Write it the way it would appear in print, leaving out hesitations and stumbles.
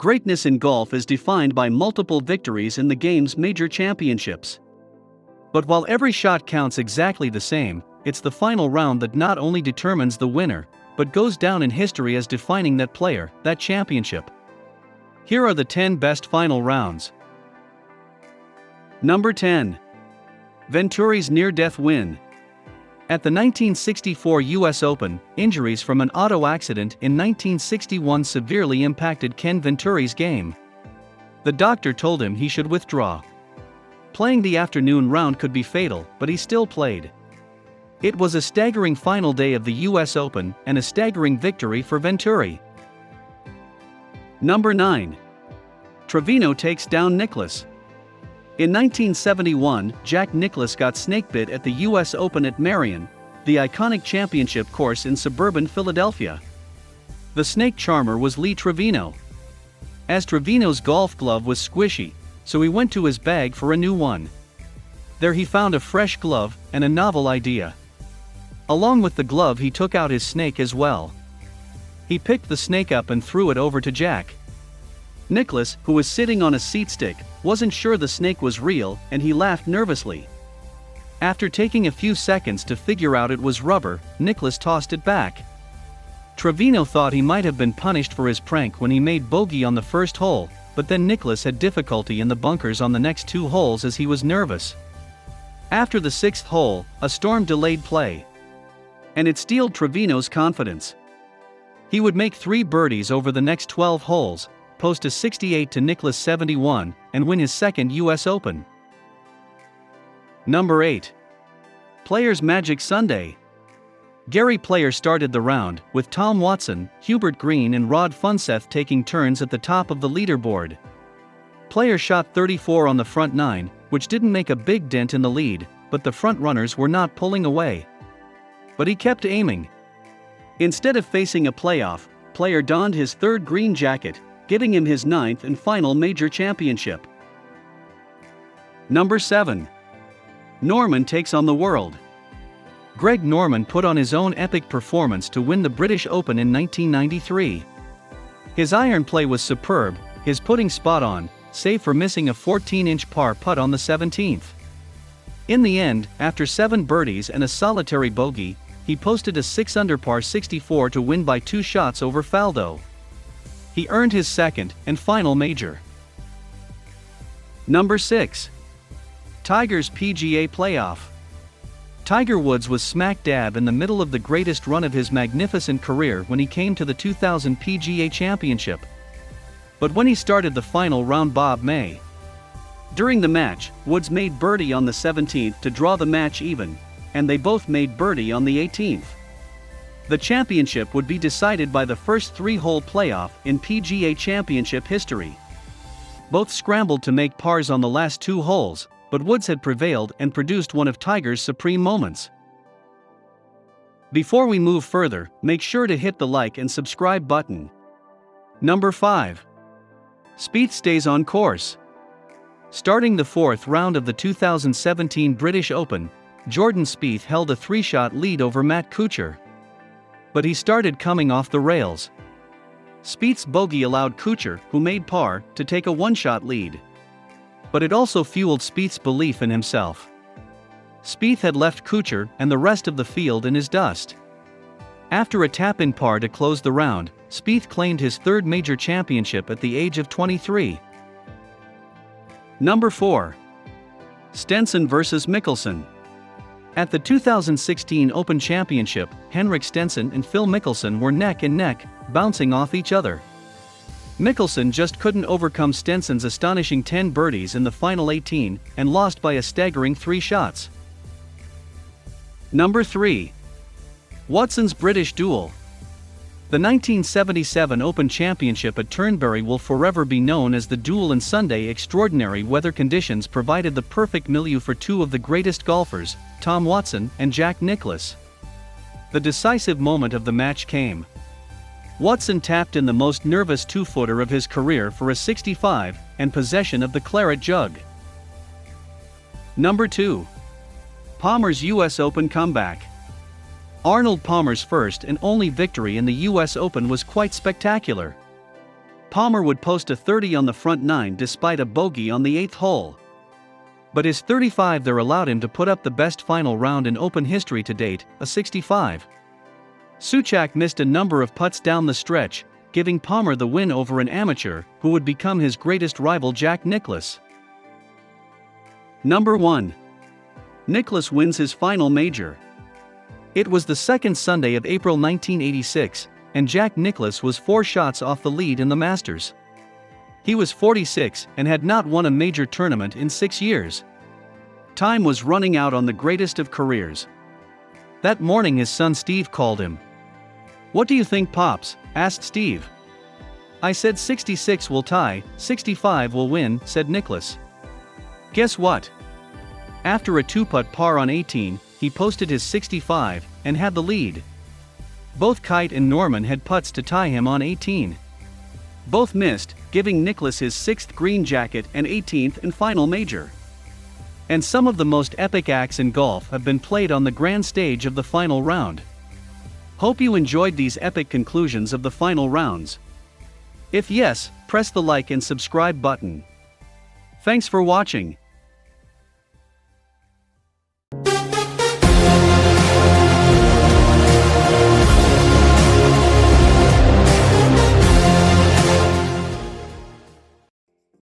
Greatness in golf is defined by multiple victories in the game's major championships. But while every shot counts exactly the same, it's the final round that not only determines the winner, but goes down in history as defining that player, that championship. Here are the 10 best final rounds. Number 10. Venturi's near-death win. At the 1964 U.S. Open, injuries from an auto accident in 1961 severely impacted Ken Venturi's game. The doctor told him he should withdraw. Playing the afternoon round could be fatal, but he still played. It was a staggering final day of the U.S. Open and a staggering victory for Venturi. Number 9. Trevino takes down Nicklaus. In 1971, Jack Nicklaus got snakebit at the U.S. Open at Merion, the iconic championship course in suburban Philadelphia. The snake charmer was Lee Trevino. As Trevino's golf glove was squishy, so he went to his bag for a new one. There he found a fresh glove and a novel idea. Along with the glove, he took out his snake as well. He picked the snake up and threw it over to Jack. Nicklaus, who was sitting on a seat stick, wasn't sure the snake was real, and he laughed nervously. After taking a few seconds to figure out it was rubber, Nicklaus tossed it back. Trevino thought he might have been punished for his prank when he made bogey on the first hole, but then Nicklaus had difficulty in the bunkers on the next 2 holes as he was nervous. After the 6th hole, a storm delayed play, and it steeled Trevino's confidence. He would make 3 birdies over the next 12 holes, post a 68 to Nicklaus 71, and win his second U.S. Open. Number 8. Players Magic Sunday. Gary Player started the round, with Tom Watson, Hubert Green and Rod Funseth taking turns at the top of the leaderboard. Player shot 34 on the front 9, which didn't make a big dent in the lead, but the front runners were not pulling away. But he kept aiming. Instead of facing a playoff, Player donned his 3rd green jacket, giving him his 9th and final major championship. Number 7. Norman takes on the world. Greg Norman put on his own epic performance to win the British Open in 1993. His iron play was superb, his putting spot on, save for missing a 14-inch par putt on the 17th. In the end, after 7 birdies and a solitary bogey, he posted a 6-under par 64 to win by 2 shots over Faldo. He earned his second and final major. Number 6. Tiger's PGA Playoff. Tiger Woods was smack dab in the middle of the greatest run of his magnificent career when he came to the 2000 PGA Championship. But when he started the final round, Bob May. During the match, Woods made birdie on the 17th to draw the match even, and they both made birdie on the 18th. The championship would be decided by the first 3-hole playoff in PGA Championship history. Both scrambled to make pars on the last 2 holes, but Woods had prevailed and produced one of Tiger's supreme moments. Before we move further, make sure to hit the like and subscribe button. Number 5. Spieth stays on course. Starting the 4th round of the 2017 British Open, Jordan Spieth held a 3-shot lead over Matt Kuchar. But he started coming off the rails. Spieth's bogey allowed Kuchar, who made par, to take a 1-shot lead. But it also fueled Spieth's belief in himself. Spieth had left Kuchar and the rest of the field in his dust. After a tap-in par to close the round, Spieth claimed his 3rd major championship at the age of 23. Number 4. Stenson vs. Mickelson. At the 2016 Open Championship, Henrik Stenson and Phil Mickelson were neck and neck, bouncing off each other. Mickelson just couldn't overcome Stenson's astonishing 10 birdies in the final 18 and lost by a staggering 3 shots. Number 3. Watson's British Duel. The 1977 Open Championship at Turnberry will forever be known as the Duel, and Sunday extraordinary weather conditions provided the perfect milieu for 2 of the greatest golfers, Tom Watson and Jack Nicklaus. The decisive moment of the match came. Watson tapped in the most nervous 2-footer of his career for a 65 and possession of the claret jug. Number 2. Palmer's U.S. Open comeback. Arnold Palmer's first and only victory in the U.S. Open was quite spectacular. Palmer would post a 30 on the front nine despite a bogey on the 8th hole. But his 35 there allowed him to put up the best final round in Open history to date, a 65. Souček missed a number of putts down the stretch, giving Palmer the win over an amateur who would become his greatest rival Jack Nicklaus. Number 1. Nicklaus wins his final major. It was the second Sunday of April 1986, and Jack Nicklaus was 4 shots off the lead in the Masters. He was 46 and had not won a major tournament in 6 years. Time was running out on the greatest of careers. That morning his son Steve called him. "What do you think, Pops?" asked Steve. "I said 66 will tie, 65 will win," said Nicklaus. Guess what? After a 2-putt par on 18, he posted his 65 and had the lead. Both Kite and Norman had putts to tie him on 18. Both missed, giving Nicklaus his 6th green jacket and 18th and final major. And some of the most epic acts in golf have been played on the grand stage of the final round. Hope you enjoyed these epic conclusions of the final rounds. If yes, press the like and subscribe button. Thanks for watching.